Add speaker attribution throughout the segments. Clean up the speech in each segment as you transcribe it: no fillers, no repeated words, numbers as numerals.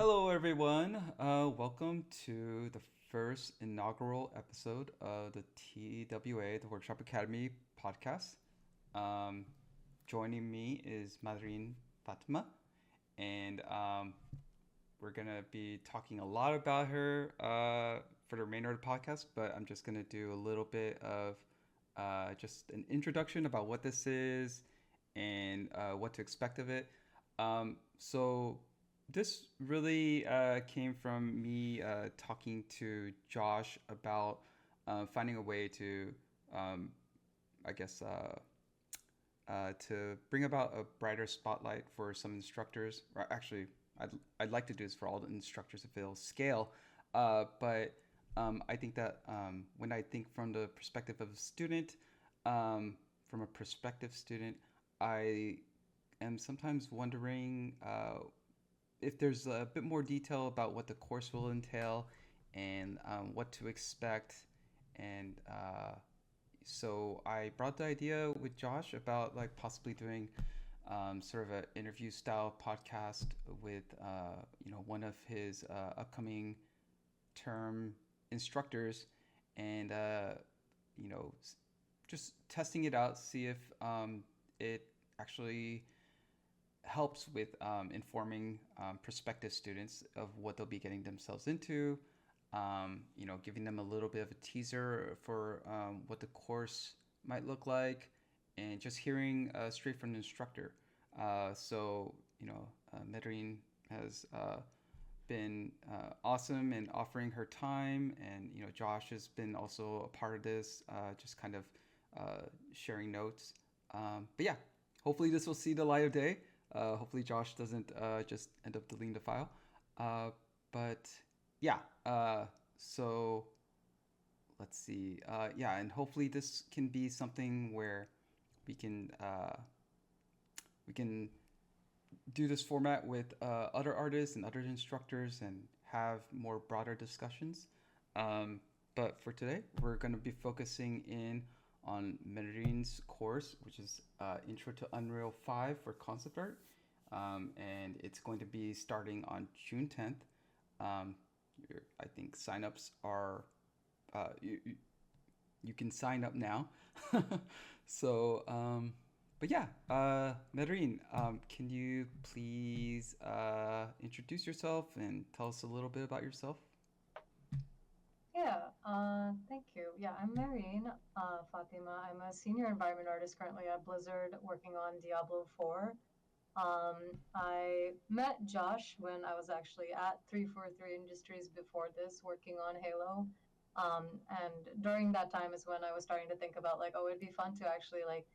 Speaker 1: Hello, everyone. Welcome to the first inaugural episode of the TWA, the Workshop Academy podcast. Um, Joining me is Mahreen Fatima, and we're gonna be talking a lot about her for the remainder of the podcast. But I'm just gonna do a little bit of just an introduction about what this is and what to expect of it. So this really came from me talking to Josh about finding a way to, um, I guess, to bring about a brighter spotlight for some instructors. Or actually, I'd like to do this for all the instructors if it'll scale. But I think that when I think from the perspective of a student, from a prospective student, I am sometimes wondering if there's a bit more detail about what the course will entail and what to expect. And so I brought the idea with Josh about like possibly doing sort of an interview style podcast with one of his upcoming term instructors and you know just testing it out, see if it actually helps with informing prospective students of what they'll be getting themselves into. Giving them a little bit of a teaser for what the course might look like, and just hearing straight from the instructor. Medrine has been awesome in offering her time, and Josh has been also a part of this, just kind of sharing notes. But yeah, hopefully this will see the light of day. Hopefully Josh doesn't just end up deleting the file. Uh, but yeah, so let's see. Yeah, and hopefully this can be something where we can uh, we can do this format with other artists and other instructors and have more broader discussions. But for today, we're going to be focusing in on Medellín's course, which is Intro to Unreal 5 for concept art. And it's going to be starting on June 10th. Um, I think signups are, uh, you, you can sign up now. so, but yeah, Medellin, can you please introduce yourself and tell us a little bit about yourself?
Speaker 2: Thank you. Yeah, I'm Mahreen Fatima. I'm a senior environment artist currently at Blizzard working on Diablo 4. I met Josh when I was actually at 343 Industries before this, working on Halo. And during that time is when I was starting to think about like, oh, it'd be fun to actually like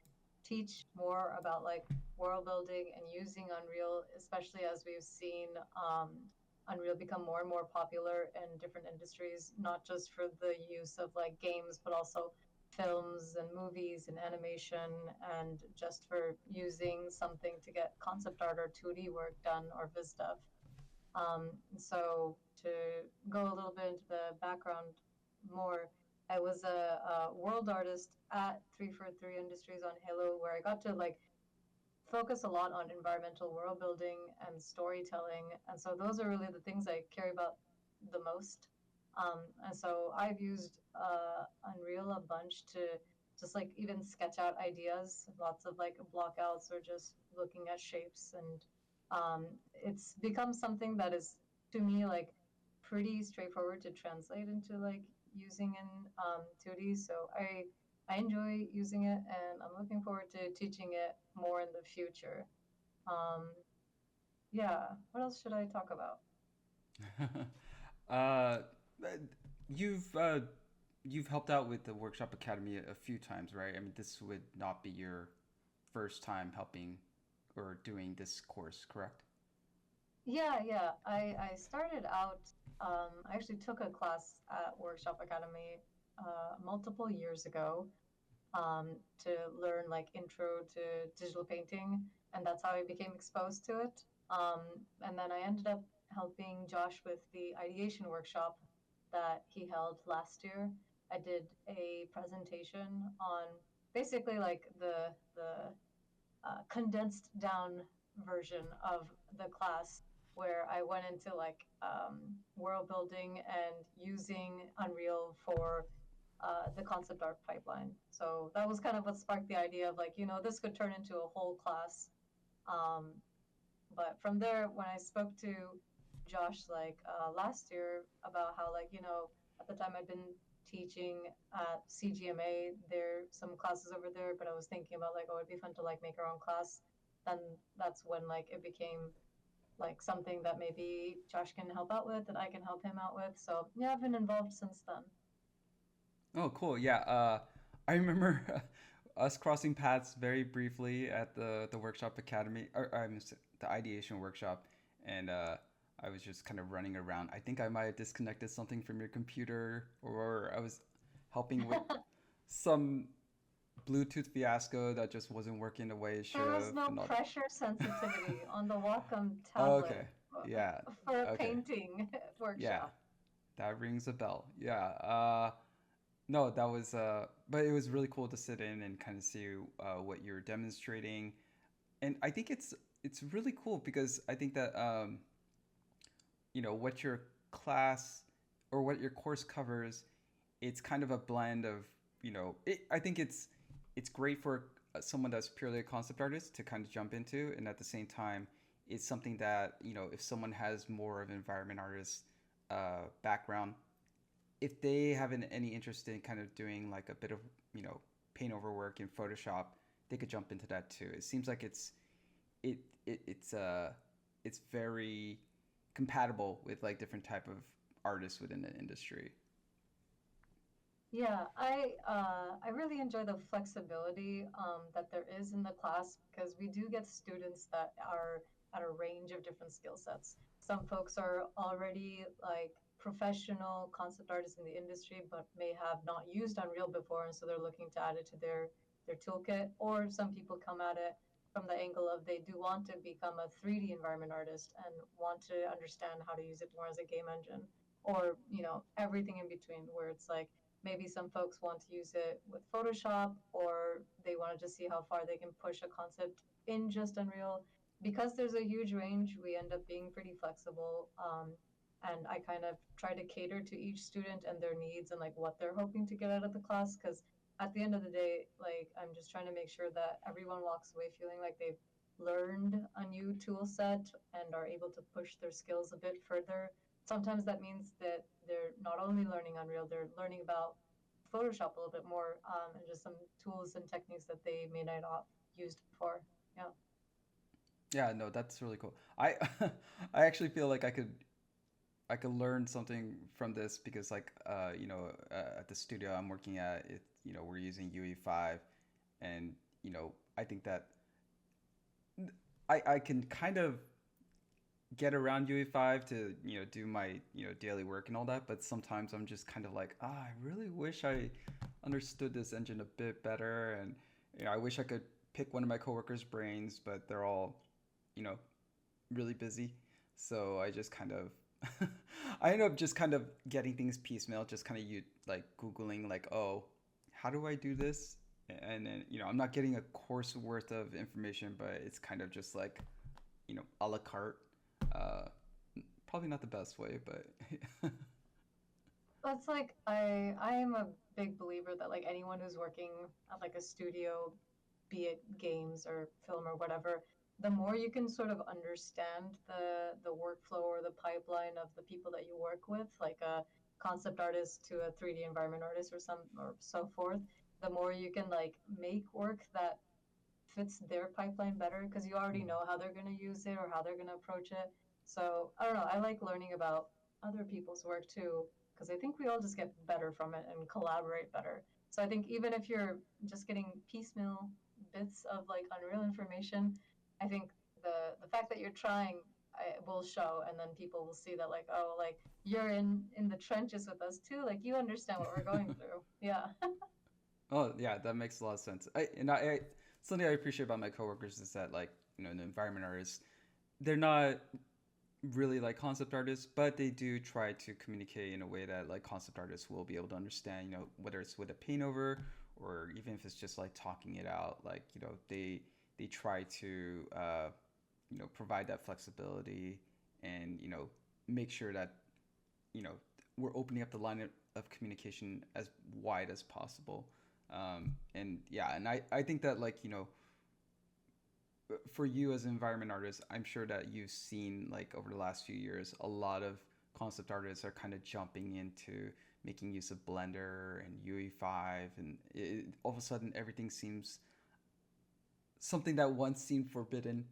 Speaker 2: teach more about like world building and using Unreal, especially as we've seen Unreal become more and more popular in different industries, not just for the use of like games, but also films and movies and animation, and just for using something to get concept art or 2D work done or viz stuff. So to go a little bit into the background more, I was a world artist at 343 Industries on Halo, where I got to like focus a lot on environmental world building and storytelling. And so those are really the things I care about the most. And so I've used Unreal a bunch to just like even sketch out ideas, lots of like blockouts or just looking at shapes. And it's become something that is to me like pretty straightforward to translate into like using in 2D. So I enjoy using it, and I'm looking forward to teaching it more in the future. Um, yeah, what else should I talk about?
Speaker 1: uh, you've uh, you've helped out with the Workshop Academy a few times, right? I mean, this would not be your first time helping or doing this course, correct?
Speaker 2: Yeah. I started out, I actually took a class at Workshop Academy multiple years ago um, to learn like intro to digital painting, and that's how I became exposed to it. Um, and then I ended up helping Josh with the ideation workshop that he held last year. I did a presentation on basically like the condensed down version of the class. where I went into like world building and using Unreal for the concept art pipeline. So that was kind of what sparked the idea of like, this could turn into a whole class. Um, but from there, when I spoke to Josh like last year about how like, at the time I'd been teaching at CGMA, there some classes over there, but I was thinking about like, oh, it'd be fun to like make our own class. Then that's when like it became like something that maybe Josh can help out with, that I can help him out with. So yeah, I've been involved since then.
Speaker 1: Oh, cool. Yeah. I remember us crossing paths very briefly at the workshop academy, or the ideation workshop, and I was just kind of running around. I think I might have disconnected something from your computer, or I was helping with some Bluetooth fiasco that just wasn't working the way it should
Speaker 2: There was
Speaker 1: have,
Speaker 2: no
Speaker 1: and all.
Speaker 2: pressure sensitivity on the Wacom
Speaker 1: Oh, okay.
Speaker 2: tablet
Speaker 1: Yeah.
Speaker 2: for a
Speaker 1: Okay.
Speaker 2: painting
Speaker 1: Yeah.
Speaker 2: workshop.
Speaker 1: That rings a bell. Yeah. No, that was but it was really cool to sit in and kind of see what you're demonstrating, and I think it's really cool because I think that what your class or what your course covers, it's kind of a blend of I think it's great for someone that's purely a concept artist to kind of jump into, and at the same time, it's something that if someone has more of an environment artist background, if they have any interest in kind of doing like a bit of paint over work in Photoshop, they could jump into that too. It seems like it, it's very compatible with like different type of artists within the industry.
Speaker 2: Yeah, I really enjoy the flexibility that there is in the class because we do get students that are at a range of different skill sets. Some folks are already like professional concept artists in the industry, but may have not used Unreal before, and so they're looking to add it to their toolkit. Or some people come at it from the angle of they do want to become a 3D environment artist and want to understand how to use it more as a game engine, or everything in between, where it's like maybe some folks want to use it with Photoshop, or they want to just see how far they can push a concept in just Unreal. Because there's a huge range, we end up being pretty flexible. And I kind of try to cater to each student and their needs and like what they're hoping to get out of the class. Because at the end of the day, like I'm just trying to make sure that everyone walks away feeling like they've learned a new tool set and are able to push their skills a bit further. Sometimes that means that they're not only learning Unreal, they're learning about Photoshop a little bit more, and just some tools and techniques that they may not have used before. Yeah.
Speaker 1: Yeah, no, that's really cool. I I actually feel like I could learn something from this because like at the studio I'm working at, we're using UE5, and I think that I can kind of get around UE5 to do my daily work and all that, but sometimes I'm just kind of like, I really wish I understood this engine a bit better, and I wish I could pick one of my coworkers' brains, but they're all you know really busy, so I just kind of I end up just kind of getting things piecemeal, just kind of you like googling like, oh, how do I do this, and then I'm not getting a course worth of information, but it's kind of just like a la carte. Uh, Probably not the best way, but
Speaker 2: That's like I am a big believer that like anyone who's working at like a studio, be it games or film or whatever, the more you can sort of understand the workflow or the pipeline of the people that you work with, like a concept artist to a 3D environment artist or some or so forth, the more you can like make work that fits their pipeline better because you already know how they're going to use it or how they're going to approach it. So I don't know. I like learning about other people's work too because I think we all just get better from it and collaborate better. So I think even if you're just getting piecemeal bits of like Unreal information, I think the fact that you're trying will show, and then people will see that like, oh, like you're in the trenches with us too. Like you understand what we're going through. Yeah.
Speaker 1: oh yeah, that makes a lot of sense. I something I appreciate about my coworkers is that like the environment artists, they're not really like concept artists, but they do try to communicate in a way that like concept artists will be able to understand. Whether it's with a paint over or even if it's just like talking it out. Like they try to provide that flexibility and make sure that you know we're opening up the line of communication as wide as possible. And yeah, and I think that like for you as an environment artist, I'm sure that you've seen like over the last few years a lot of concept artists are kind of jumping into making use of Blender and UE5, and all of a sudden everything seems something that once seemed forbidden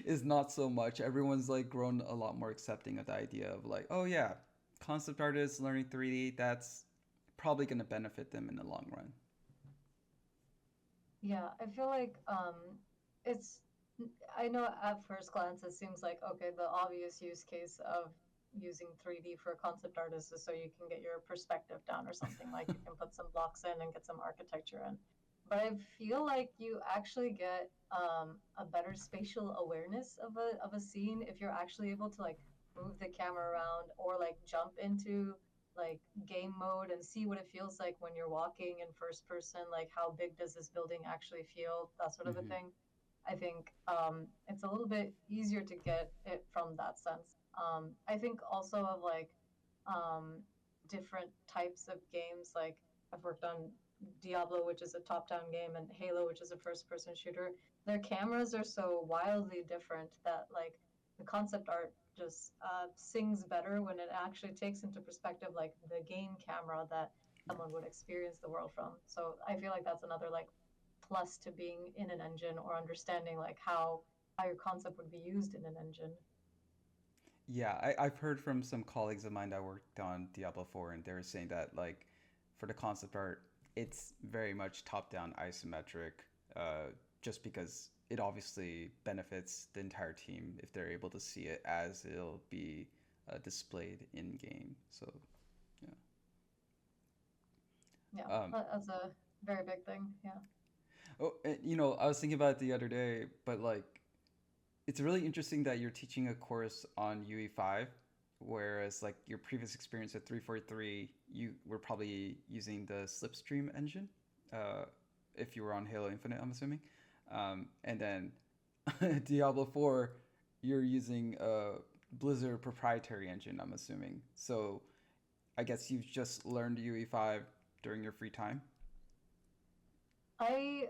Speaker 1: is not so much. Everyone's like grown a lot more accepting of the idea of like, oh yeah, concept artists learning 3D, that's probably going to benefit them in the long run.
Speaker 2: Yeah, I feel like it's I know at first glance it seems like okay, the obvious use case of using 3D for concept artists is so you can get your perspective down or something, like you can put some blocks in and get some architecture in. But I feel like you actually get a better spatial awareness of a scene if you're actually able to like move the camera around or like jump into like game mode and see what it feels like when you're walking in first person, like how big does this building actually feel, that sort of a
Speaker 1: Mm-hmm.
Speaker 2: thing. I think it's a little bit easier to get it from that sense. I think also of like um, different types of games. Like I've worked on Diablo, which is a top-down game, and Halo, which is a first-person shooter. Their cameras are so wildly different that like the concept art just sings better when it actually takes into perspective like the game camera that
Speaker 1: Yeah.
Speaker 2: someone would experience the world from. So I feel like that's another like plus to being in an engine or understanding like how your concept would be used in an engine.
Speaker 1: Yeah, I've heard from some colleagues of mine that worked on Diablo 4, and they were saying that, like, for the concept art, it's very much top down isometric, just because it obviously benefits the entire team if they're able to see it as it'll be displayed in game. So, yeah.
Speaker 2: Yeah,
Speaker 1: Um,
Speaker 2: that's a very big thing. Yeah.
Speaker 1: oh, and, I was thinking about it the other day, but like, it's really interesting that you're teaching a course on UE5, whereas like your previous experience at 343, you were probably using the Slipstream engine, uh, if you were on Halo Infinite, I'm assuming. And then Diablo 4, you're using a Blizzard proprietary engine, I'm assuming. So I guess you've just learned UE5 during your free time.
Speaker 2: I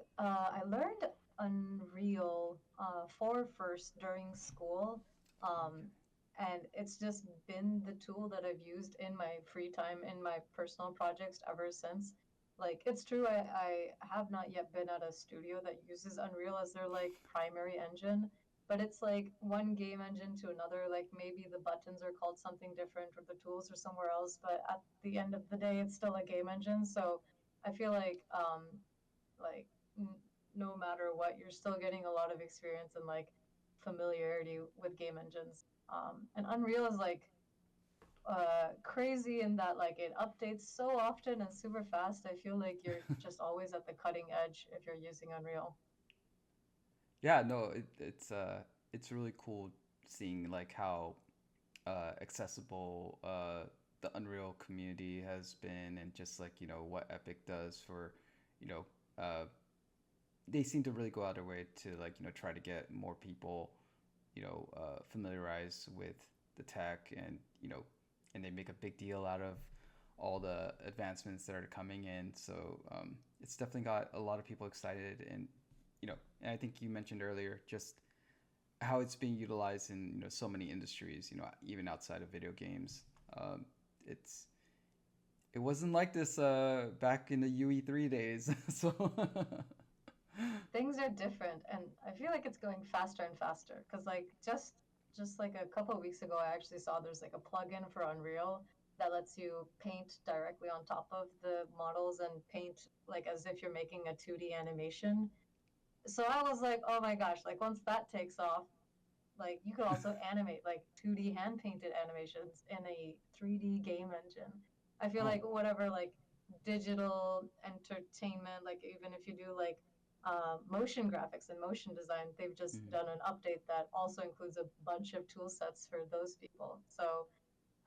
Speaker 2: learned Unreal 4 first during school, um, and it's just been the tool that I've used in my free time in my personal projects ever since. Like it's true, I have not yet been at a studio that uses Unreal as their like primary engine, but it's like one game engine to another. Like maybe the buttons are called something different or the tools are somewhere else, but at the end of the day, it's still a game engine. So I feel like no matter what, you're still getting a lot of experience and like familiarity with game engines. And Unreal is like crazy in that like it updates so often and super fast. I feel like you're just always at the cutting edge if you're using Unreal.
Speaker 1: Yeah, no, it's really cool seeing like how accessible the Unreal community has been, and just like what Epic does for you know uh, they seem to really go out of their way to like try to get more people familiarized with the tech, and and they make a big deal out of all the advancements that are coming in. So it's definitely got a lot of people excited, and and I think you mentioned earlier just how it's being utilized in so many industries, even outside of video games. It's it wasn't like this back in the UE3 days. So
Speaker 2: Things are different, and I feel like it's going faster and faster because like just like a couple of weeks ago I actually saw there's like a plugin for Unreal that lets you paint directly on top of the models and paint like as if you're making a 2D animation. So I was like, oh my gosh, like once that takes off, like you could also animate like 2D hand painted animations in a 3D game engine. I feel
Speaker 1: oh.
Speaker 2: like whatever like digital entertainment, like even if you do like motion graphics and motion design, they've just
Speaker 1: Mhm.
Speaker 2: done an update that also includes a bunch of tool sets for those people. So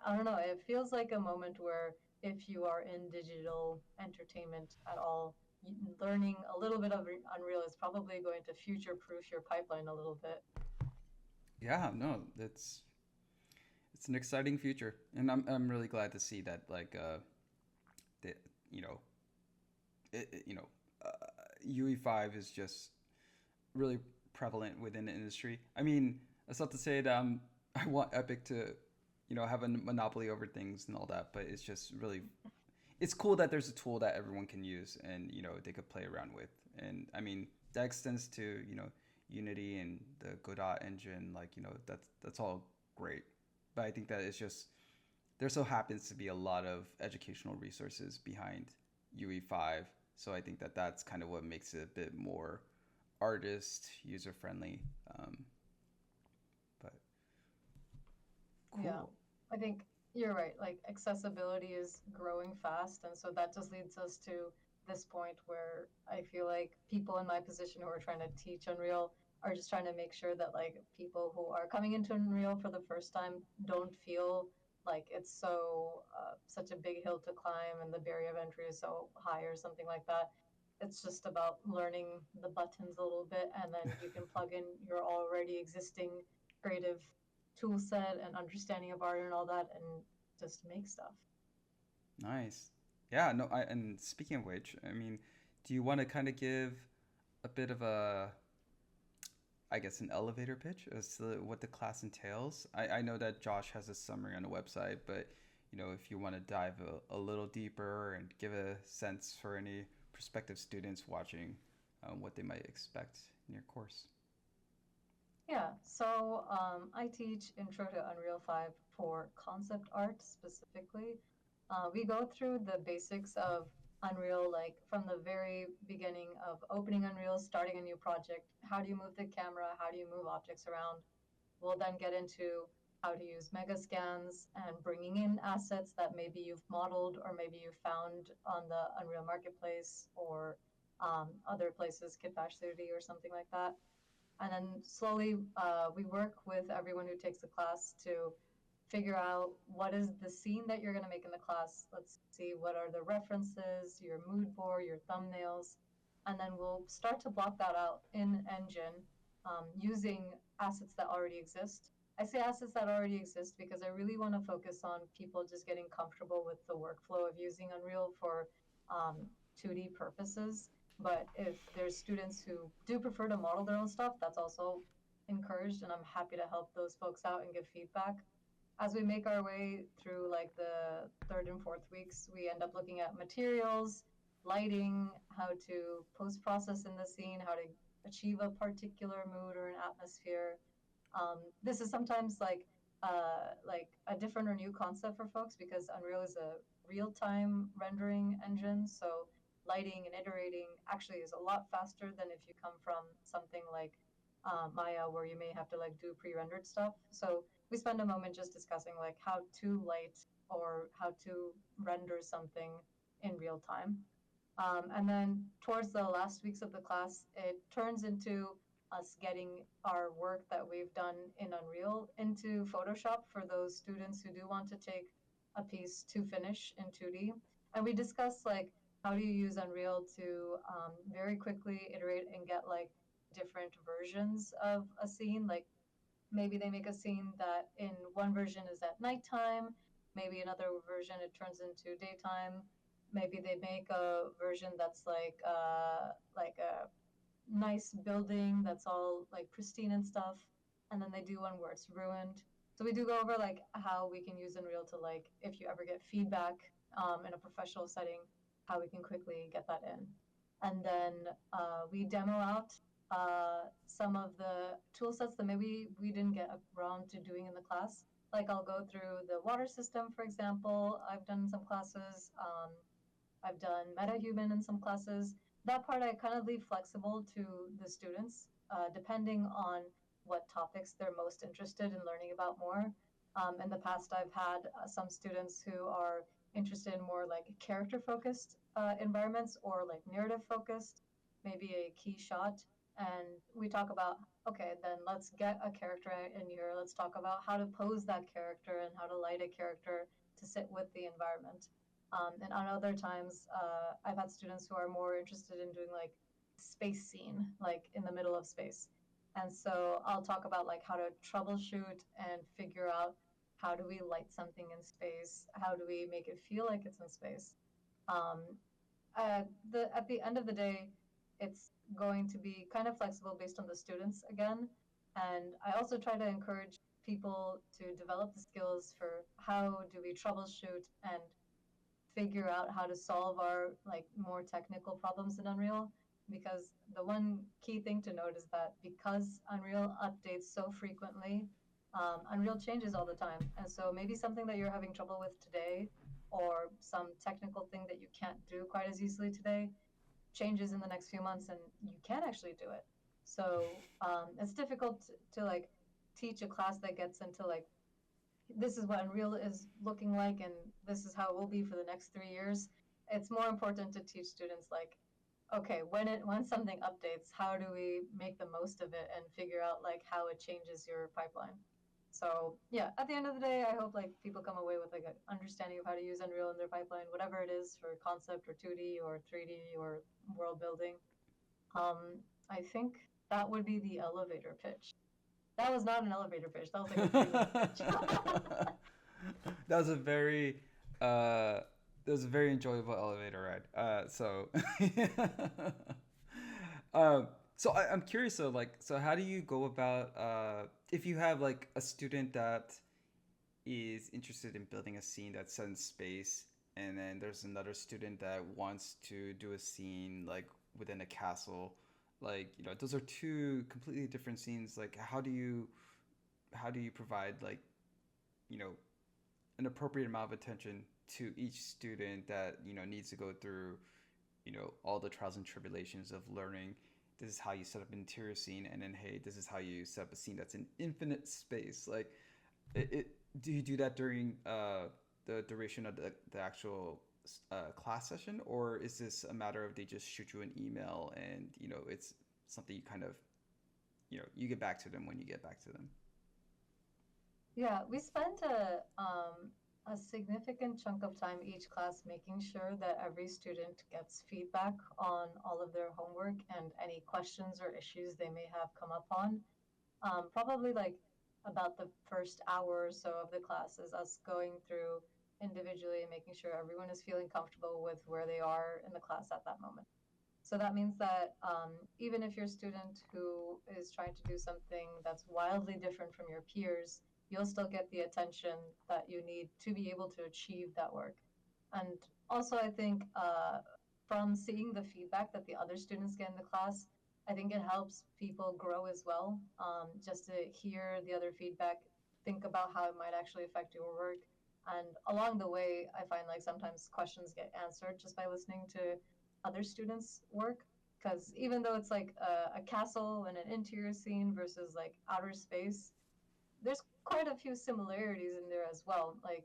Speaker 2: I don't know, it feels like a moment where if you are in digital entertainment at all, learning a little bit of Unreal is probably going to future proof your pipeline a little bit.
Speaker 1: Yeah, no, that's. it's an exciting future, and I'm really glad to see that like that you know you know uh, UE5 is just really prevalent within the industry. I mean, that's not to say that I want Epic to have a monopoly over things and all that, but it's just really it's cool that there's a tool that everyone can use and they could play around with. And I mean that extends to Unity and the Godot engine. Like that's all great, but I think that it's just there so happens to be a lot of educational resources behind UE5. So I think that that's kind of what makes it a bit more artist user friendly. But
Speaker 2: Yeah,
Speaker 1: cool.
Speaker 2: I think you're right. Like accessibility is growing fast, and so that just leads us to this point where I feel like people in my position who are trying to teach Unreal are just trying to make sure that like people who are coming into Unreal for the first time don't feel like it's such a big hill to climb and the barrier of entry is so high or something like that. It's just about learning the buttons a little bit, and then you can plug in your already existing creative tool set and understanding of art and all that and just make stuff.
Speaker 1: Nice. Yeah, no, and speaking of which, I mean, do you want to kind of give a bit of a, I guess, an elevator pitch as to what the class entails? I know that Josh has a summary on the website, but, if you want to dive a little deeper and give a sense for any prospective students watching what they might expect in your course.
Speaker 2: Yeah, so I teach Intro to Unreal 5 for concept art specifically. We go through the basics of Unreal, like from the very beginning of opening Unreal, starting a new project. How do you move the camera? How do you move objects around? We'll then get into how to use mega scans and bringing in assets that maybe you've modeled or maybe you found on the Unreal Marketplace or other places, Kitbash 3D or something like that. And then slowly we work with everyone who takes the class to figure out what is the scene that you're going to make in the class. Let's see what are the references, your mood board, your thumbnails, and then we'll start to block that out in Engine using assets that already exist. I say assets that already exist because I really want to focus on people just getting comfortable with the workflow of using Unreal for um, 2D purposes. But if there's students who do prefer to model their own stuff, that's also encouraged, and I'm happy to help those folks out and give feedback. As we make our way through like the third and fourth weeks, we end up looking at materials, lighting, how to post process in the scene, how to achieve a particular mood or an atmosphere. This is sometimes like a different or new concept for folks because Unreal is a real-time rendering engine. So lighting and iterating actually is a lot faster than if you come from something like Maya, where you may have to like do pre-rendered stuff. So we spend a moment just discussing like how to light or how to render something in real time. And then towards the last weeks of the class, it turns into us getting our work that we've done in Unreal into Photoshop for those students who do want to take a piece to finish in 2D. And we discuss like how do you use Unreal to very quickly iterate and get like different versions of a scene. Like maybe they make a scene that in one version is at nighttime, maybe another version it turns into daytime. Maybe they make a version that's like a nice building that's all like pristine and stuff, and then they do one where it's ruined. So we do go over like how we can use Unreal to like if you ever get feedback in a professional setting, how we can quickly get that in. And then we demo out some of the tool sets that maybe we didn't get around to doing in the class. Like I'll go through the water system, for example. I've done some classes. I've done MetaHuman in some classes. That part I kind of leave flexible to the students, depending on what topics they're most interested in learning about more. In the past, I've had some students who are interested in more like character focused environments or like narrative focused, maybe a key shot. And we talk about, okay, then let's get a character in here. Let's talk about how to pose that character and how to light a character to sit with the environment. And on other times, I've had students who are more interested in doing like space scene, like in the middle of space. And so I'll talk about like how to troubleshoot and figure out how do we light something in space? How do we make it feel like it's in space? Um, at the end of the day, it's going to be kind of flexible based on the students again. And I also try to encourage people to develop the skills for how do we troubleshoot and figure out how to solve our like more technical problems in Unreal. Because the one key thing to note is that because Unreal updates so frequently, Unreal changes all the time. And so maybe something that you're having trouble with today, or some technical thing that you can't do quite as easily today, changes in the next few months and you can actually do it. So it's difficult to like teach a class that gets into like this is what Unreal is looking like and this is how it will be for the next 3 years. It's more important to teach students like, okay, when something updates, how do we make the most of it and figure out like how it changes your pipeline. So yeah, at the end of the day, I hope like people come away with like an understanding of how to use Unreal in their pipeline, whatever it is for concept or 2D or 3D or world building. I think that would be the elevator pitch. That was not an elevator pitch. That was like a 3 minute pitch.
Speaker 1: That was a very uh that was a very enjoyable elevator ride. I'm curious though, like, so how do you go about if you have like a student that is interested in building a scene that's set in space, and then there's another student that wants to do a scene like within a castle, like, you know, those are two completely different scenes. Like, how do you provide, like, you know, an appropriate amount of attention to each student that, you know, needs to go through, you know, all the trials and tribulations of learning this is how you set up an interior scene, and then hey, this is how you set up a scene that's in infinite space. Like, it do you do that during the duration of the actual class session, or is this a matter of they just shoot you an email and, you know, it's something you kind of, you know, you get back to them when you get back to them?
Speaker 2: Yeah, we spent a significant chunk of time each class making sure that every student gets feedback on all of their homework and any questions or issues they may have come up on. Probably like about the first hour or so of the class is us going through individually and making sure everyone is feeling comfortable with where they are in the class at that moment. So that means that even if you're a student who is trying to do something that's wildly different from your peers, you'll still get the attention that you need to be able to achieve that work. And also, I think from seeing the feedback that the other students get in the class, I think it helps people grow as well. Just to hear the other feedback, think about how it might actually affect your work. And along the way, I find like sometimes questions get answered just by listening to other students' work. Because even though it's like a castle and an interior scene versus like outer space, there's quite a few similarities in there as well. Like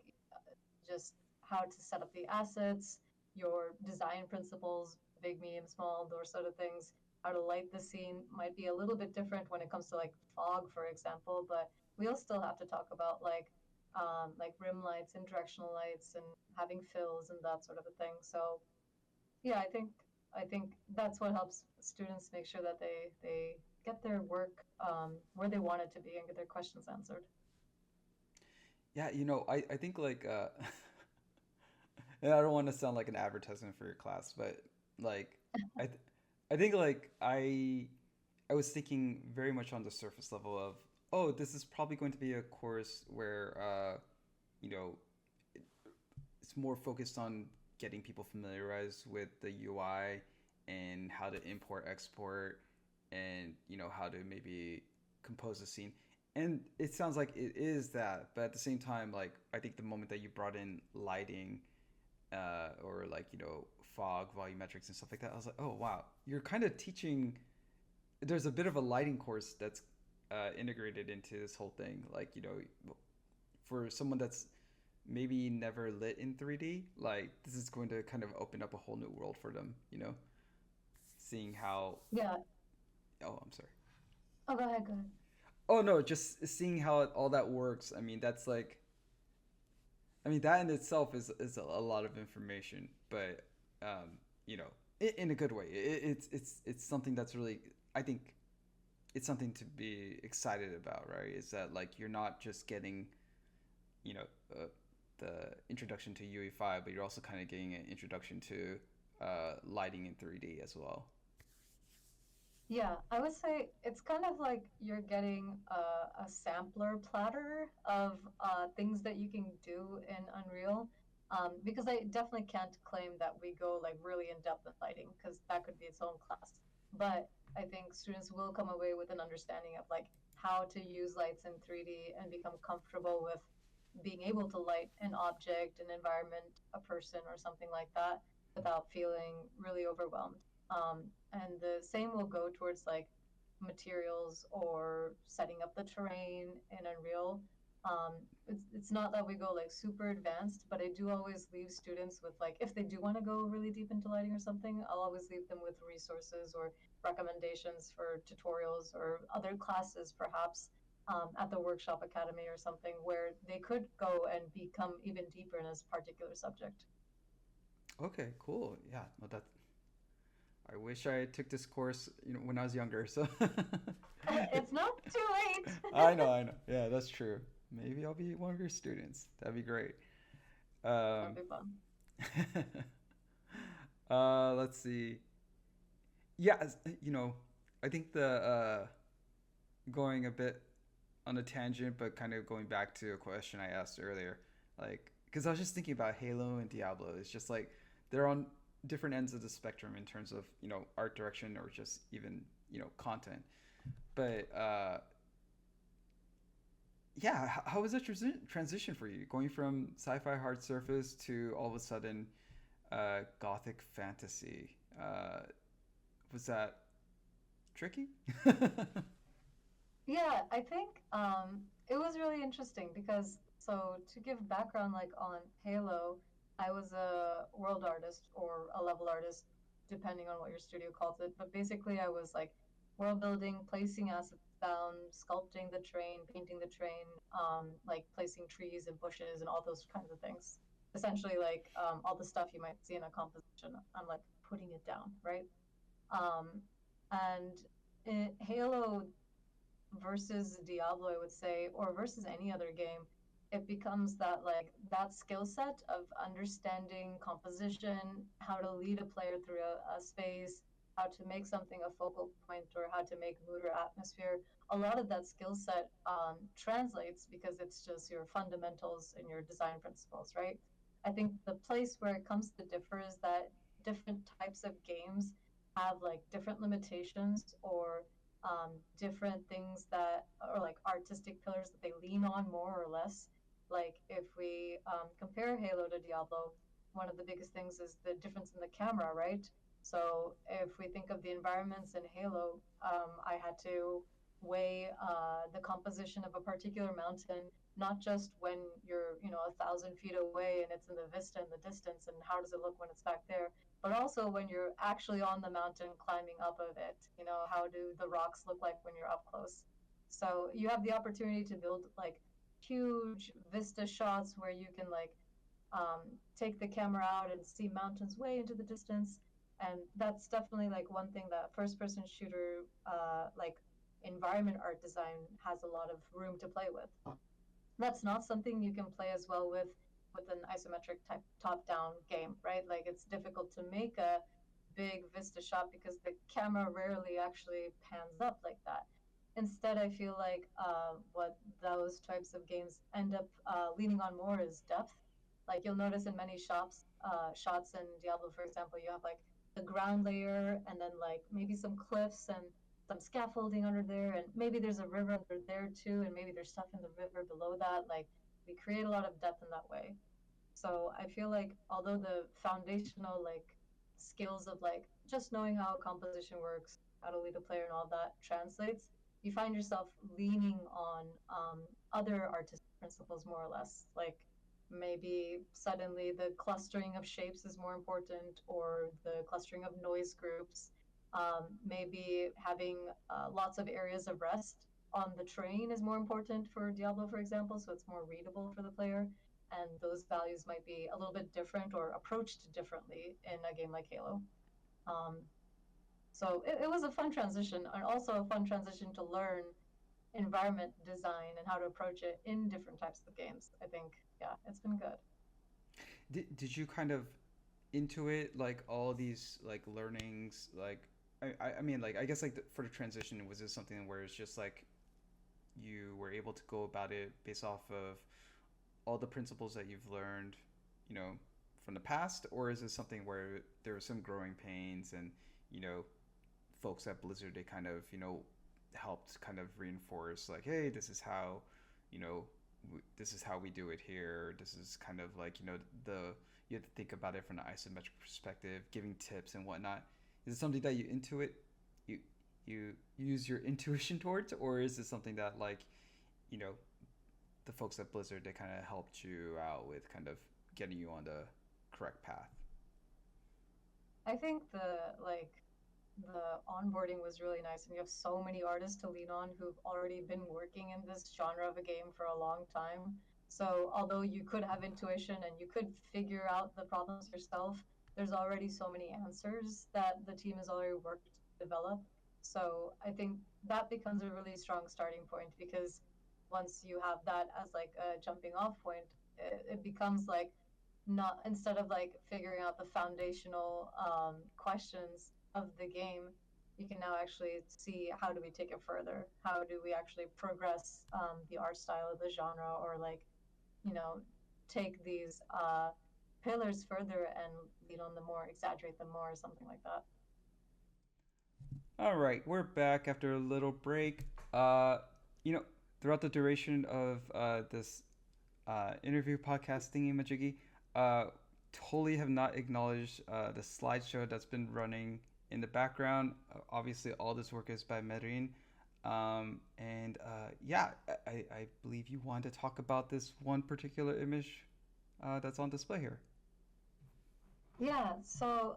Speaker 2: just how to set up the assets, your design principles, big, medium, small, those sort of things. How to light the scene might be a little bit different when it comes to like fog, for example, but we'll still have to talk about like rim lights and directional lights and having fills and that sort of a thing. So yeah, I think that's what helps students make sure that they get their work where they want it to be and get their questions answered.
Speaker 1: Yeah, you know, I think like and I don't want to sound like an advertisement for your class, but like I th- I think like I was thinking very much on the surface level of, oh, this is probably going to be a course where you know, it's more focused on getting people familiarized with the UI and how to import, export, and, you know, how to maybe compose a scene. And it sounds like it is that, but at the same time, like, I think the moment that you brought in lighting, or like, you know, fog, volumetrics, and stuff like that, I was like, oh wow, you're kind of teaching. There's a bit of a lighting course that's integrated into this whole thing. Like, you know, for someone that's maybe never lit in 3D, like, this is going to kind of open up a whole new world for them, you know? Seeing how.
Speaker 2: Yeah.
Speaker 1: Oh, I'm sorry.
Speaker 2: Oh, go ahead, go ahead.
Speaker 1: Oh, no, just seeing how all that works. I mean, that's like. I mean, that in itself is a lot of information, but, you know, in a good way. It's something that's really. I think it's something to be excited about, right? Is that like you're not just getting, you know, the introduction to UE5, but you're also kind of getting an introduction to lighting in 3D as well.
Speaker 2: Yeah, I would say it's kind of like you're getting a sampler platter of things that you can do in Unreal. Because I definitely can't claim that we go like really in depth in lighting, because that could be its own class. But I think students will come away with an understanding of like how to use lights in 3D and become comfortable with being able to light an object, an environment, a person, or something like that without feeling really overwhelmed. And the same will go towards like materials or setting up the terrain in Unreal. Um, it's not that we go like super advanced, but I do always leave students with like, if they do want to go really deep into lighting or something, I'll always leave them with resources or recommendations for tutorials or other classes, perhaps at the workshop academy or something, where they could go and become even deeper in this particular subject.
Speaker 1: Okay, cool. Yeah, well, that I wish I took this course, when I was younger. So
Speaker 2: It's not too late.
Speaker 1: I know. Yeah, that's true. Maybe I'll be one of your students. That'd be great.
Speaker 2: That'd
Speaker 1: Um,
Speaker 2: be fun.
Speaker 1: let's see. Yeah, I think the going a bit on a tangent, but kind of going back to a question I asked earlier, like, because I was just thinking about Halo and Diablo. It's just like they're on different ends of the spectrum in terms of art direction or just even content. But yeah, how was that transition for you, going from sci-fi hard surface to all of a sudden gothic fantasy? Was that tricky?
Speaker 2: Yeah, I think it was really interesting because, so to give background, like on Halo, I was a world artist or a level artist, depending on what your studio calls it. But basically, I was like world building, placing assets down, sculpting the terrain, painting the terrain, like placing trees and bushes and all those kinds of things. Essentially, like all the stuff you might see in a composition. I'm like putting it down, right? Um, and in Halo versus Diablo, I would say, or versus any other game, it becomes that like that skill set of understanding composition, how to lead a player through a space, how to make something a focal point, or how to make mood or atmosphere. A lot of that skill set translates because it's just your fundamentals and your design principles, right? I think the place where it comes to differ is that different types of games have like different limitations or different things that are like artistic pillars that they lean on more or less. Like if we compare Halo to Diablo, one of the biggest things is the difference in the camera, right? So if we think of the environments in Halo, I had to weigh the composition of a particular mountain, not just when you're, 1,000 feet away and it's in the vista in the distance, and how does it look when it's back there, but also when you're actually on the mountain climbing up of it. How do the rocks look like when you're up close? So you have the opportunity to build like huge vista shots where you can like take the camera out and see mountains way into the distance. And that's definitely like one thing that first person shooter, like environment art design has a lot of room to play with. That's not something you can play as well with an isometric type top down game, right? Like it's difficult to make a big vista shot because the camera rarely actually pans up like that. Instead, I feel like what those types of games end up leaning on more is depth. Like you'll notice in many shots in Diablo, for example, you have like the ground layer and then like maybe some cliffs and some scaffolding under there, and maybe there's a river under there too, and maybe there's stuff in the river below that. Like we create a lot of depth in that way. So I feel like although the foundational like skills of like just knowing how composition works, how to lead a player and all that translates, you find yourself leaning on other artistic principles more or less. Like maybe suddenly the clustering of shapes is more important, or the clustering of noise groups. Maybe having lots of areas of rest on the terrain is more important for Diablo, for example, so it's more readable for the player. And those values might be a little bit different or approached differently in a game like Halo. Um, so it was a fun transition, and also a fun transition to learn environment design and how to approach it in different types of games. I think, yeah, it's been good.
Speaker 1: Did you kind of intuit like all these like learnings like I mean like I guess like for the transition was this something where it's just like you were able to go about it based off of all the principles that you've learned, you know, from the past, or is it something where there were some growing pains and you know folks at Blizzard they kind of helped kind of reinforce like, hey, this is how you know this is how we do it here. This is kind of like the you have to think about it from an isometric perspective, giving tips and whatnot. Is it something that you intuit you you use your intuition towards, or is it something that like you know the folks at Blizzard they kind of helped you out with kind of getting you on the correct path?
Speaker 2: I think the onboarding was really nice, and you have so many artists to lean on who've already been working in this genre of a game for a long time. So although you could have intuition and you could figure out the problems yourself, there's already so many answers that the team has already worked to develop. So I think that becomes a really strong starting point, because once you have that as like a jumping off point, it becomes like, not, instead of like figuring out the foundational questions of the game, you can now actually see how do we take it further, how do we actually progress the art style of the genre, or like, you know, take these pillars further and lead on them more, exaggerate them more, or something like that.
Speaker 1: All right, we're back after a little break. Uh, you know, throughout the duration of this interview podcast thingy majiggy, uh, totally have not acknowledged the slideshow that's been running in the background. Obviously, all this work is by Mahreen. And yeah, I believe you wanted to talk about this one particular image that's on display here.
Speaker 2: Yeah, so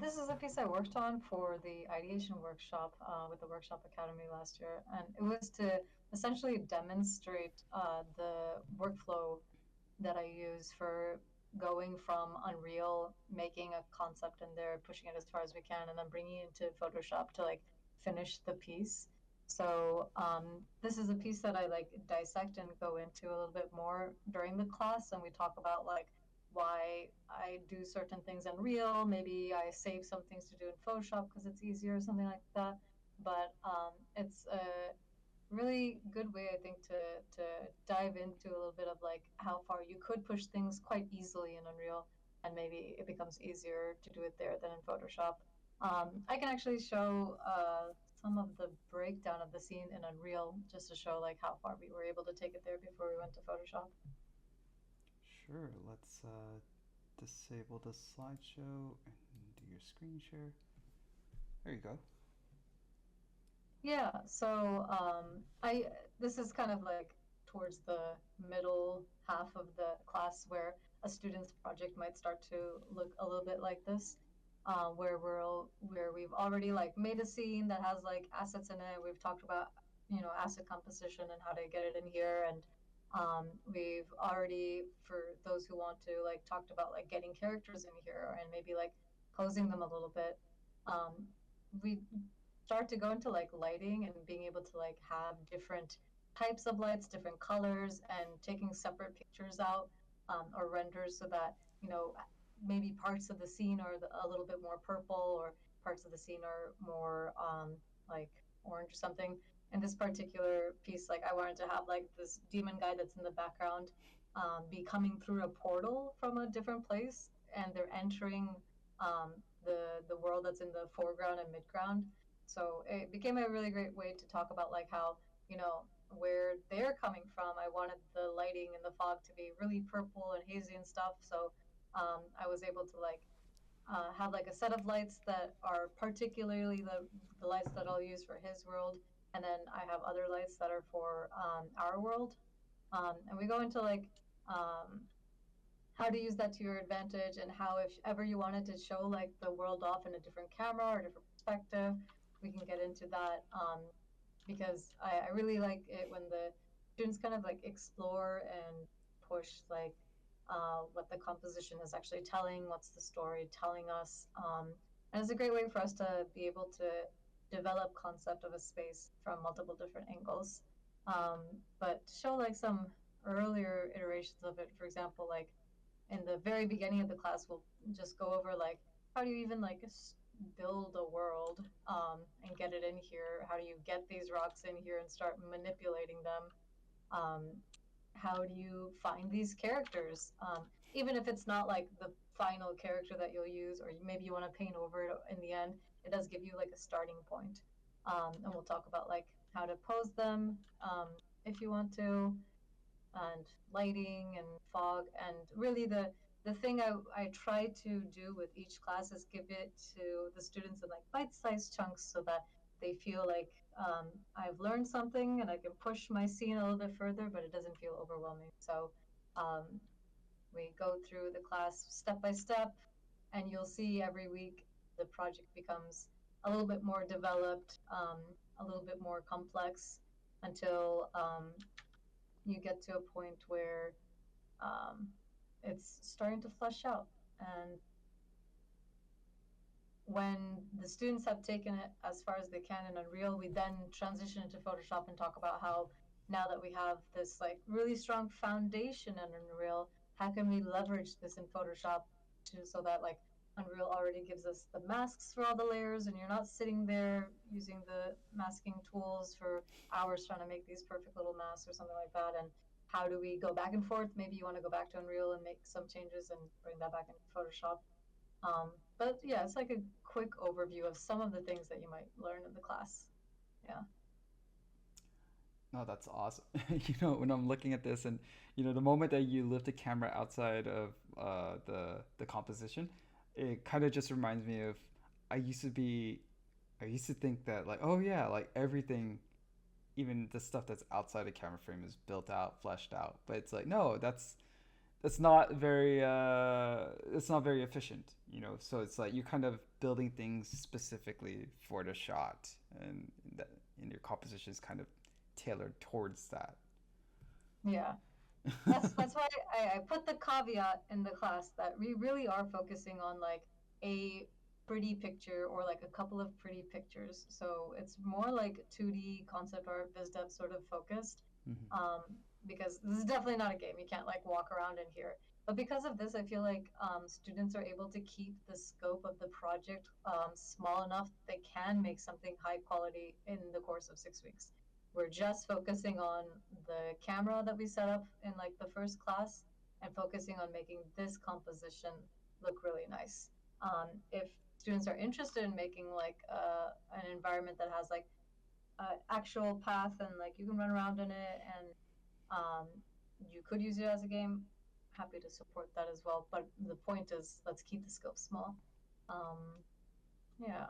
Speaker 2: this is a piece I worked on for the ideation workshop with the Workshop Academy last year, and it was to essentially demonstrate the workflow that I use for going from Unreal, making a concept in there, pushing it as far as we can, and then bringing it into Photoshop to like finish the piece. So this is a piece that I like dissect and go into a little bit more during the class, and we talk about like why I do certain things in Real. Maybe I save some things to do in Photoshop because it's easier or something like that. But it's a really good way, I think, to dive into a little bit of like how far you could push things quite easily in Unreal, and maybe it becomes easier to do it there than in Photoshop. I can actually show some of the breakdown of the scene in Unreal, just to show like how far we were able to take it there before we went to Photoshop.
Speaker 1: Sure, let's disable the slideshow and do your screen share. There you go.
Speaker 2: Yeah, so I this is kind of like towards the middle half of the class, where a student's project might start to look a little bit like this, where we've already like made a scene that has like assets in it. We've talked about, you know, asset composition and how to get it in here, and we've already, for those who want to, like talked about like getting characters in here and maybe like posing them a little bit. Um, we start to go into like lighting and being able to like have different types of lights, different colors, and taking separate pictures out, or renders, so that, you know, maybe parts of the scene are a little bit more purple, or parts of the scene are more like orange or something. In this particular piece, like I wanted to have like this demon guy that's in the background be coming through a portal from a different place, and they're entering the world that's in the foreground and midground. So it became a really great way to talk about like how, you know, where they're coming from. I wanted the lighting and the fog to be really purple and hazy and stuff. So I was able to like have like a set of lights that are particularly the lights that I'll use for his world, and then I have other lights that are for our world. And we go into like um, how to use that to your advantage, and how, if ever you wanted to show like the world off in a different camera or a different perspective, we can get into that. Because I really like it when the students kind of like explore and push like what the composition is actually telling, what's the story telling us. And it's a great way for us to be able to develop concept of a space from multiple different angles. Um, but to show like some earlier iterations of it, for example, like in the very beginning of the class, we'll just go over like how do you even like build a world and get it in here? How do you get these rocks in here and start manipulating them? Um, how do you find these characters? Even if it's not like the final character that you'll use, or maybe you want to paint over it in the end, it does give you like a starting point. And we'll talk about like how to pose them if you want to, and lighting and fog. And really, the thing I try to do with each class is give it to the students in like bite-sized chunks so that they feel like I've learned something and I can push my scene a little bit further, but it doesn't feel overwhelming. So um, we go through the class step by step, and you'll see every week the project becomes a little bit more developed, a little bit more complex until you get to a point where um, it's starting to flesh out. And when the students have taken it as far as they can in Unreal, we then transition into Photoshop and talk about how now that we have this like really strong foundation in Unreal, how can we leverage this in Photoshop to so that like Unreal already gives us the masks for all the layers, and you're not sitting there using the masking tools for hours trying to make these perfect little masks or something like that. And how do we go back and forth? Maybe you want to go back to Unreal and make some changes and bring that back into Photoshop. But yeah, it's like a quick overview of some of the things that you might learn in the class. Yeah.
Speaker 1: No, that's awesome. When I'm looking at this, and the moment that you lift the camera outside of the composition, it kind of just reminds me of I used to be I used to think that like, oh yeah, like everything, even the stuff that's outside a camera frame is built out, fleshed out. But it's like, no, that's not very efficient. So it's like you're kind of building things specifically for the shot, and that and your composition is kind of tailored towards that.
Speaker 2: Yeah. That's why I put the caveat in the class that we really are focusing on like a pretty picture or like a couple of pretty pictures. So it's more like 2D concept art, biz dev sort of focused.
Speaker 1: Mm-hmm.
Speaker 2: Um, because this is definitely not a game. You can't like walk around in here. But because of this, I feel like students are able to keep the scope of the project small enough that they can make something high quality in the course of 6 weeks. We're just focusing on the camera that we set up in like the first class and focusing on making this composition look really nice. If students are interested in making like an environment that has like actual path and like you can run around in it and um, you could use it as a game, happy to support that as well. But the point is, let's keep the scope small. Um, yeah.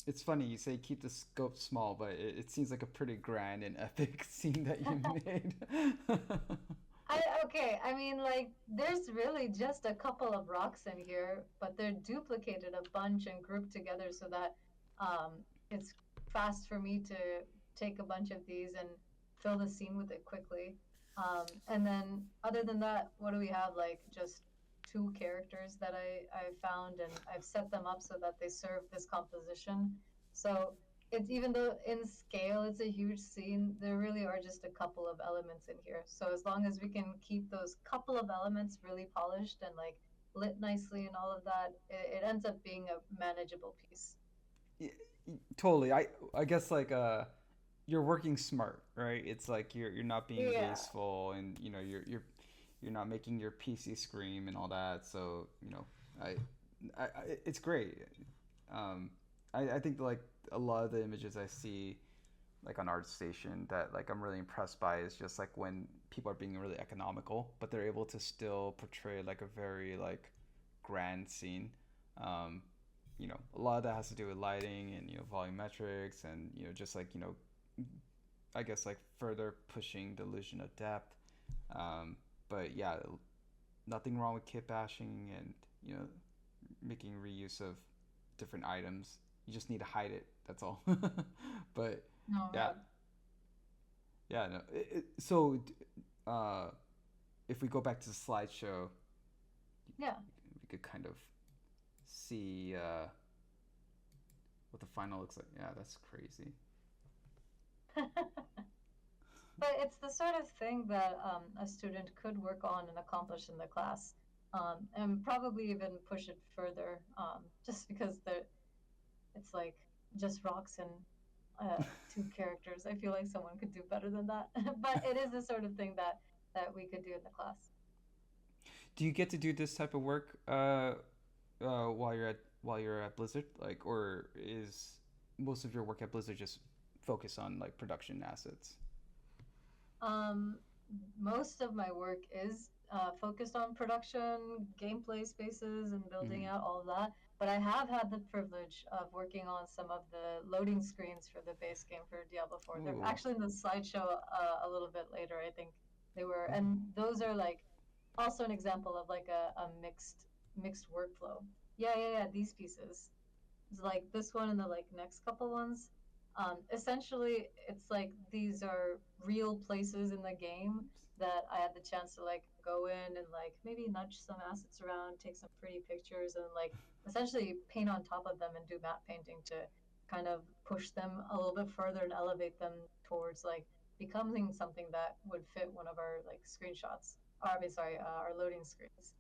Speaker 1: It's funny you say keep the scope small, but it seems like a pretty grand and epic scene that you made.
Speaker 2: Okay, I mean, like, there's really just a couple of rocks in here, but they're duplicated a bunch and grouped together so that um, it's fast for me to take a bunch of these and fill the scene with it quickly. And then, other than that, what do we have? Like, just two characters that I found, and I've set them up so that they serve this composition. So it's even though in scale it's a huge scene, there really are just a couple of elements in here. So as long as we can keep those couple of elements really polished and like lit nicely and all of that, it ends up being a manageable piece.
Speaker 1: Y- totally. I guess like you're working smart, right? It's like you're not being
Speaker 2: Yeah.
Speaker 1: wasteful, and you're not making your PC scream and all that. So I, I it's great. Um, I think like a lot of the images I see like on ArtStation that like I'm really impressed by is just like when people are being really economical, but they're able to still portray like a very like grand scene. Um, a lot of that has to do with lighting and volumetrics and just like I guess like further pushing the illusion of depth. But yeah, nothing wrong with kit bashing and making reuse of different items. You just need to hide it. That's all. But
Speaker 2: No,
Speaker 1: yeah,
Speaker 2: yeah.
Speaker 1: yeah. No. So uh, if we go back to the slideshow,
Speaker 2: Yeah.
Speaker 1: we could kind of see what the final looks like. Yeah, that's crazy.
Speaker 2: But it's the sort of thing that a student could work on and accomplish in the class, and probably even push it further, just because it's like just rocks and two characters. I feel like someone could do better than that. But it is the sort of thing that we could do in the class.
Speaker 1: Do you get to do this type of work while you're at Blizzard, like, or is most of your work at Blizzard just focus on like production assets?
Speaker 2: Um, Most of my work is focused on production, gameplay spaces, and building
Speaker 1: Mm.
Speaker 2: out all of that. But I have had the privilege of working on some of the loading screens for the base game for Diablo 4. They're
Speaker 1: Ooh.
Speaker 2: actually in the slideshow a little bit later, I think they were.
Speaker 1: Ooh.
Speaker 2: And those are like also an example of like a mixed workflow. Yeah. These pieces. It's like this one and the like next couple ones. Essentially, it's like these are real places in the game that I had the chance to like go in and like maybe nudge some assets around, take some pretty pictures, and like essentially paint on top of them and do matte painting to kind of push them a little bit further and elevate them towards like becoming something that would fit one of our like screenshots. Or, I mean, sorry, our loading screens.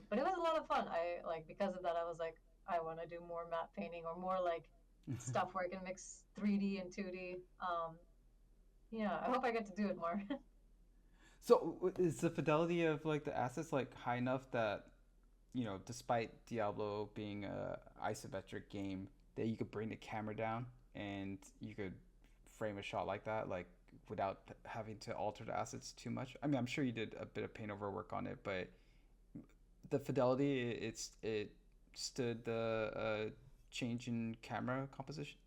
Speaker 2: But it was a lot of fun. I like because of that. I was like, I want to do more matte painting or more like stuff where I can mix 3D and 2D. Yeah, I hope I get to do it more.
Speaker 1: So is the fidelity of like the assets like high enough that despite Diablo being a isometric game, that you could bring the camera down and you could frame a shot like that, like without having to alter the assets too much? I mean, I'm sure you did a bit of paint over work on it, but the fidelity, it stood the change in camera composition.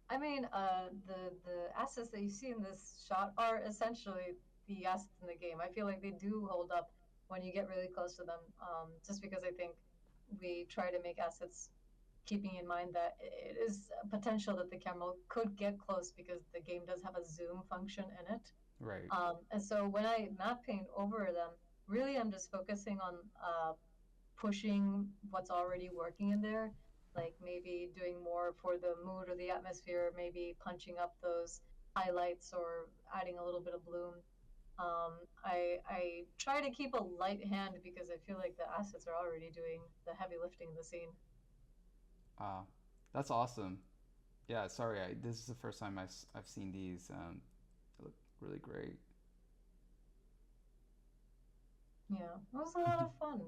Speaker 2: I mean, the assets that you see in this shot are essentially the assets in the game. I feel like they do hold up when you get really close to them. Just because I think we try to make assets keeping in mind that it is a potential that the camera could get close because the game does have a zoom function in it.
Speaker 1: Right.
Speaker 2: And so when I map paint over them, really I'm just focusing on pushing what's already working in there, like maybe doing more for the mood or the atmosphere, maybe punching up those highlights or adding a little bit of bloom. I try to keep a light hand because I feel like the assets are already doing the heavy lifting in the scene.
Speaker 1: uh that's awesome. Yeah, sorry, this is the first time I've seen these. They look really great.
Speaker 2: Yeah, it was a lot of fun.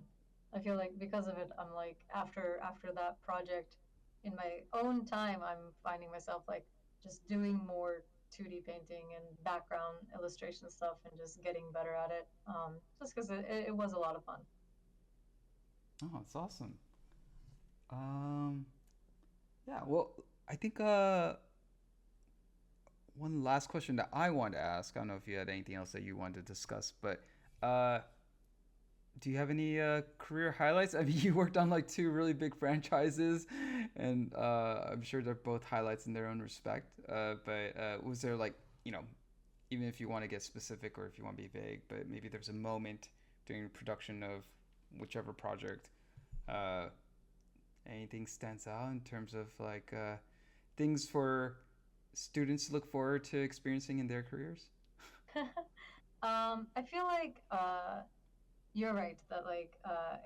Speaker 2: I feel like because of it, I'm like after that project, in my own time, I'm finding myself like just doing more 2D painting and background illustration stuff and just getting better at it. Just because it was a lot of fun.
Speaker 1: Oh, it's awesome. um yeah, well, I think one last question that I wanted to ask. I don't know if you had anything else that you wanted to discuss, but uh, do you have any career highlights? I mean, you worked on like two really big franchises, and I'm sure they're both highlights in their own respect. But was there like, you know, even if you want to get specific or if you want to be vague, but maybe there's a moment during production of whichever project, uh, anything stands out in terms of like things for students to look forward to experiencing in their careers?
Speaker 2: I feel like you're right that like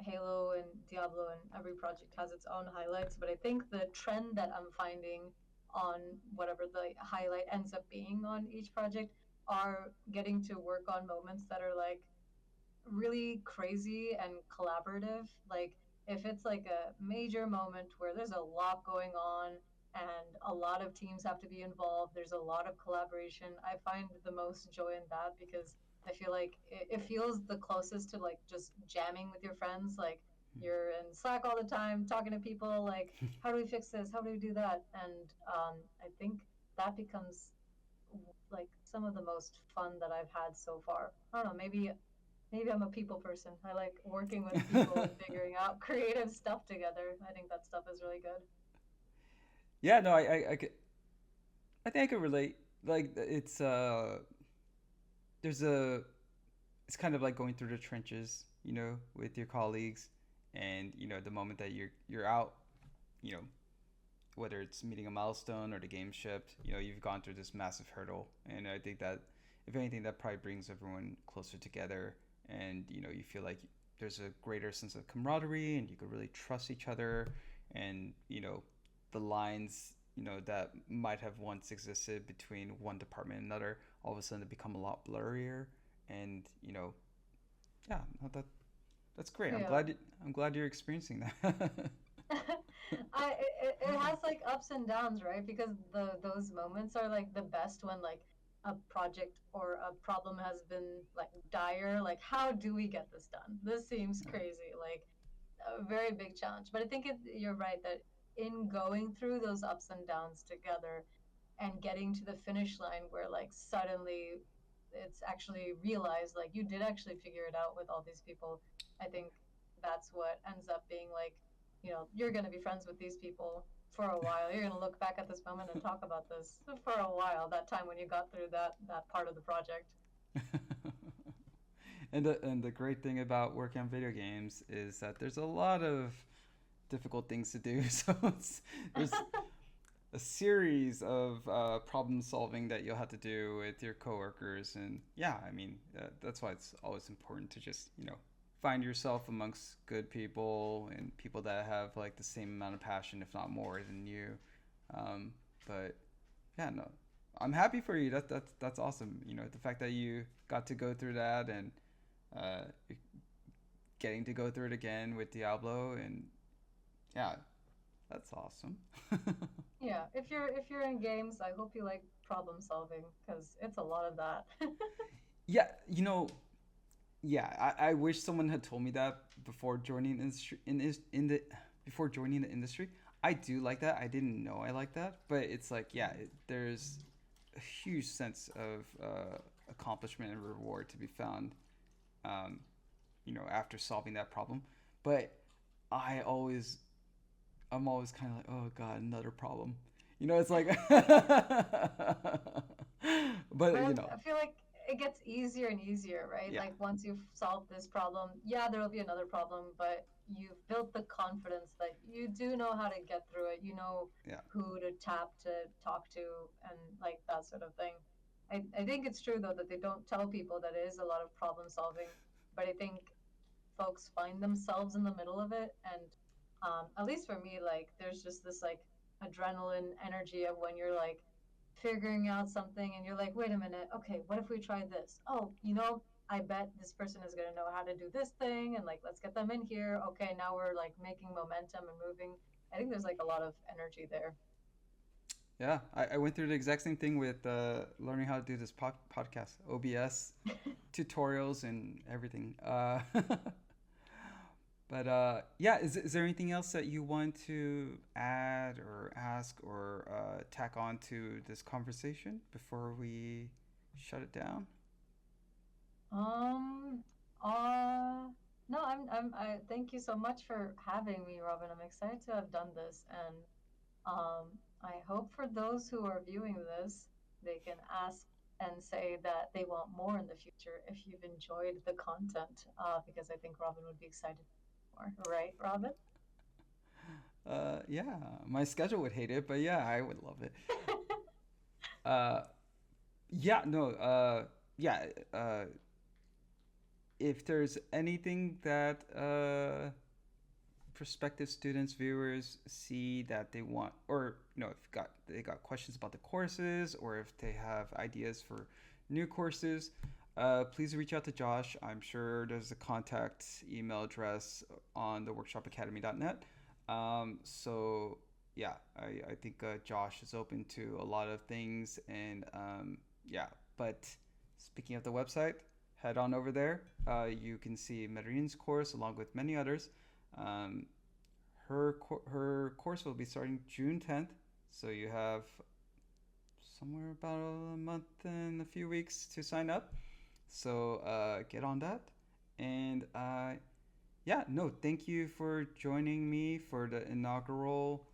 Speaker 2: Halo and Diablo and every project has its own highlights, but I think the trend that I'm finding on whatever the highlight ends up being on each project are getting to work on moments that are like really crazy and collaborative. Like if it's like a major moment where there's a lot going on and a lot of teams have to be involved, there's a lot of collaboration. I find the most joy in that because I feel like it feels the closest to like just jamming with your friends. Like you're in Slack all the time, talking to people. Like, how do we fix this? How do we do that? And I think that becomes like some of the most fun that I've had so far. I don't know, maybe I'm a people person. I like working with people and figuring out creative stuff together. I think that stuff is really good.
Speaker 1: Yeah, no, I think I could relate. Like there's a it's kind of like going through the trenches, with your colleagues, and the moment that you're out, you know, whether it's meeting a milestone or the game shipped, you've gone through this massive hurdle, and I think that if anything, that probably brings everyone closer together, and you feel like there's a greater sense of camaraderie, and you could really trust each other, and the lines that might have once existed between one department and another all of a sudden become a lot blurrier, and yeah, no, that's great. I'm
Speaker 2: Yeah.
Speaker 1: glad I'm glad you're experiencing that.
Speaker 2: It has like ups and downs, right? Because those moments are like the best when like a project or a problem has been like dire. Like, how do we get this done? This seems crazy. Like a very big challenge. But I think you're right that in going through those ups and downs together and getting to the finish line where like suddenly it's actually realized like you did actually figure it out with all these people. I think that's what ends up being like, you're going to be friends with these people for a while. You're going to look back at this moment and talk about this for a while, that time when you got through that part of the project.
Speaker 1: And the great thing about working on video games is that there's a lot of difficult things to do. So there's a series of problem solving that you'll have to do with your coworkers, and yeah, I mean that's why it's always important to just find yourself amongst good people and people that have like the same amount of passion, if not more, than you. But yeah, no, I'm happy for you. That's awesome. The fact that you got to go through that, and uh, getting to go through it again with Diablo, and yeah, that's awesome.
Speaker 2: Yeah, if you're in games, I hope you like problem solving because it's a lot of that.
Speaker 1: Yeah, yeah, I wish someone had told me that before joining the industry, in the before joining the industry. I do like that. I didn't know I like that, but it's like, yeah, there's a huge sense of accomplishment and reward to be found, um, after solving that problem. But I always, I'm always kind of like, oh god, another problem. It's like, but
Speaker 2: But I feel like it gets easier and easier, right?
Speaker 1: yeah,
Speaker 2: Like once you've solved this problem, yeah, there will be another problem, but you've built the confidence that you do know how to get through it. You know
Speaker 1: yeah,
Speaker 2: who to tap to talk to and like that sort of thing. I think it's true though that they don't tell people that it is a lot of problem solving, but I think folks find themselves in the middle of it. And at least for me, like there's just this like adrenaline energy of when you're like figuring out something and you're like, wait a minute, okay, what if we try this? Oh, I bet this person is going to know how to do this thing, and like let's get them in here. Okay, now we're like making momentum and moving. I think there's like a lot of energy there.
Speaker 1: yeah. I went through the exact same thing with learning how to do this podcast, OBS tutorials and everything. But yeah, is there anything else that you want to add or ask or tack on to this conversation before we shut it down?
Speaker 2: um uh no, I thank you so much for having me, Robin. I'm excited to have done this, and I hope for those who are viewing this, they can ask and say that they want more in the future if you've enjoyed the content, because I think Robin would be excited more. Right, Robin?
Speaker 1: Yeah, my schedule would hate it, but yeah, I would love it. Uh, yeah, no, yeah. If there's anything that prospective students, viewers see that they want, or if they got questions about the courses, or if they have ideas for new courses, please reach out to Josh. I'm sure there's a contact email address on the workshopacademy.net. So yeah, I think Josh is open to a lot of things, and yeah. But speaking of the website, head on over there. You can see Mahreen's course along with many others. Um, her course will be starting June 10th, so you have somewhere about a month and a few weeks to sign up. So get on that, and yeah, no, thank you for joining me for the inaugural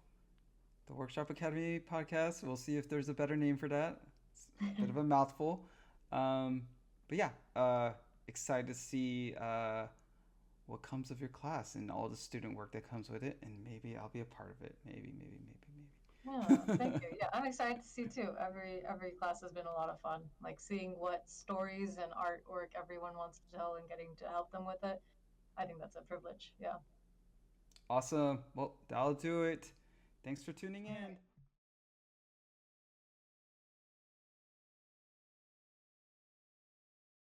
Speaker 1: the Workshop Academy podcast. We'll see if there's a better name for that. It's a bit of a mouthful, but yeah, excited to see what comes of your class and all the student work that comes with it, and maybe I'll be a part of it. Maybe, maybe, maybe, maybe.
Speaker 2: Yeah, thank you. Yeah, I'm excited to see too. Every class has been a lot of fun. Like seeing what stories and artwork everyone wants to tell and getting to help them with it. I think that's a privilege. Yeah.
Speaker 1: Awesome. Well, that'll do it. Thanks for tuning
Speaker 2: All
Speaker 1: in.
Speaker 2: right.